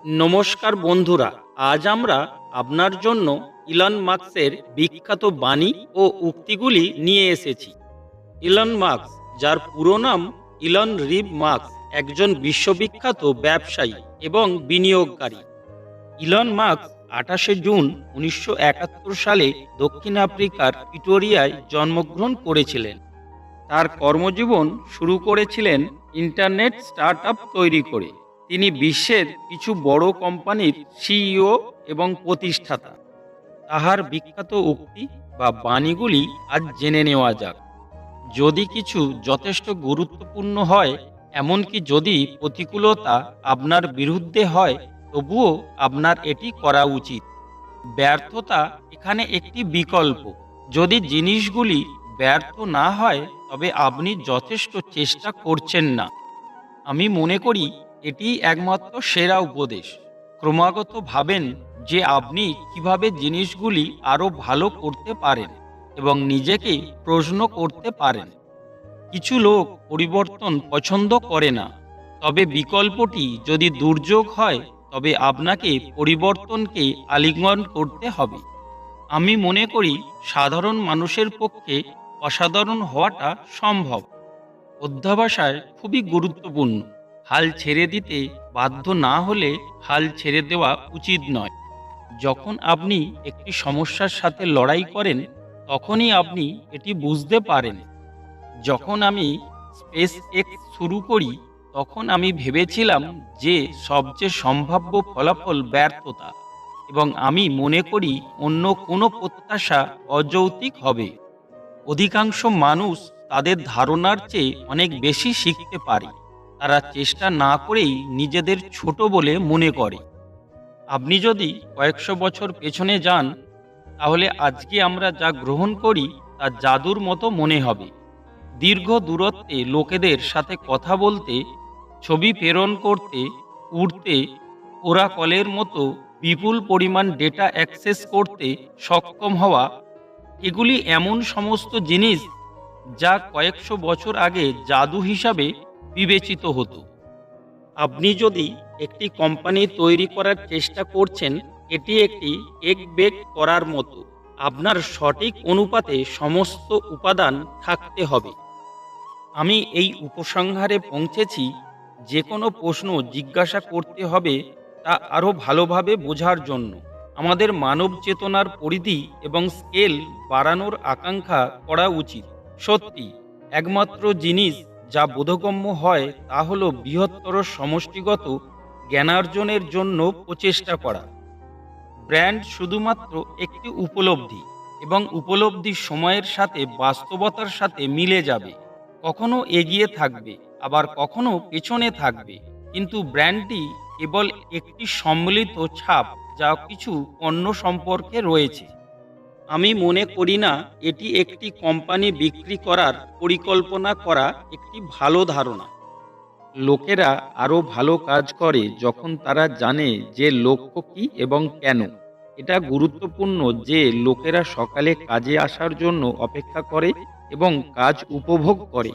নমস্কার বন্ধুরা, আজ আমরা আপনার জন্য ইলন মাস্কের বিখ্যাত বাণী ও উক্তিগুলি নিয়ে এসেছি। ইলন মাস্ক, যার পুরো নাম ইলন রিভ মাস্ক, একজন বিশ্ববিখ্যাত ব্যবসায়ী এবং বিনিয়োগকারী। ইলন মাস্ক 28 জুন 1971 সালে দক্ষিণ আফ্রিকার প্রিটোরিয়ায় জন্মগ্রহণ করেছিলেন। তার কর্মজীবন শুরু করেছিলেন ইন্টারনেট স্টার্টআপ তৈরি করে। তিনি বিশ্বের কিছু বড় কোম্পানির সিইও এবং প্রতিষ্ঠাতা। তাহার বিখ্যাত উক্তি বা বাণীগুলি আজ জেনে নেওয়া যাক। যদি কিছু যথেষ্ট গুরুত্বপূর্ণ হয়, এমনকি যদি প্রতিকূলতা আপনার বিরুদ্ধে হয়, তবুও আপনার এটি করা উচিত। ব্যর্থতা এখানে একটি বিকল্প। যদি জিনিসগুলি ব্যর্থ না হয়, তবে আপনি যথেষ্ট চেষ্টা করছেন না। আমি মনে করি এটি একমাত্র সেরা উপদেশ। ক্রমাগত ভাবেন যে আপনি কিভাবে জিনিসগুলি আরও ভালো করতে পারেন এবং নিজেকে প্রশ্ন করতে পারেন। কিছু লোক পরিবর্তন পছন্দ করে না, তবে বিকল্পটি যদি দুর্যোগ হয়, তবে আপনাকে পরিবর্তনকে আলিঙ্গন করতে হবে। আমি মনে করি সাধারণ মানুষের পক্ষে অসাধারণ হওয়াটা সম্ভব। অধ্যবসায় খুবই গুরুত্বপূর্ণ। হাল ছেড়ে দিতে বাধ্য না হলে হাল ছেড়ে দেওয়া উচিত নয়। যখন আপনি একটি সমস্যার সাথে লড়াই করেন, তখনই আপনি এটি বুঝতে পারেন। যখন আমি স্পেস এক্স শুরু করি, তখন আমি ভেবেছিলাম যে সবচেয়ে সম্ভাব্য ফলাফল ব্যর্থতা, এবং আমি মনে করি অন্য কোনো প্রত্যাশা অযৌক্তিক হবে। অধিকাংশ মানুষ তাদের ধারণার চেয়ে অনেক বেশি শিখতে পারে। তারা চেষ্টা না করেই নিজেদের ছোট বলে মনে করে। আপনি যদি কয়েকশো বছর পেছনে যান, তাহলে আজকে আমরা যা গ্রহণ করি তা জাদুর মতো মনে হবে। দীর্ঘ দূরত্বে লোকেদের সাথে কথা বলতে, ছবি প্রেরণ করতে, উড়তে, ওরাকলের মতো বিপুল পরিমাণ ডেটা অ্যাক্সেস করতে সক্ষম হওয়া, এগুলি এমন সমস্ত জিনিস যা কয়েকশো বছর আগে জাদু হিসাবে বিবেচিত হতো। আপনি যদি একটি কোম্পানি তৈরি করার চেষ্টা করছেন, এটি একটি কেক বেক করার মতো। আপনার সঠিক অনুপাতে সমস্ত উপাদান থাকতে হবে। আমি এই উপসংহারে পৌঁছেছি, যে কোনো প্রশ্ন জিজ্ঞাসা করতে হবে তা আরও ভালোভাবে বোঝার জন্য। আমাদের মানব চেতনার পরিধি এবং স্কেল বাড়ানোর আকাঙ্ক্ষা করা উচিত। সত্যি, একমাত্র জিনিস যা বোধগম্য হয় তা হল বৃহত্তর সমষ্টিগত জ্ঞানার্জনের জন্য প্রচেষ্টা করা। ব্র্যান্ড শুধুমাত্র একটি উপলব্ধি, এবং উপলব্ধি সময়ের সাথে বাস্তবতার সাথে মিলে যাবে। কখনো এগিয়ে থাকবে, আবার কখনো পেছনে থাকবে, কিন্তু ব্র্যান্ডটি কেবল একটি সম্মিলিত ছাপ যা কিছু পণ্য সম্পর্কে রয়েছে। আমি মনে করি না এটি একটি কোম্পানি বিক্রি করার পরিকল্পনা করা একটি ভালো ধারণা। লোকেরা আরও ভালো কাজ করে যখন তারা জানে যে লক্ষ্য কী এবং কেন। এটা গুরুত্বপূর্ণ যে লোকেরা সকালে কাজে আসার জন্য অপেক্ষা করে এবং কাজ উপভোগ করে।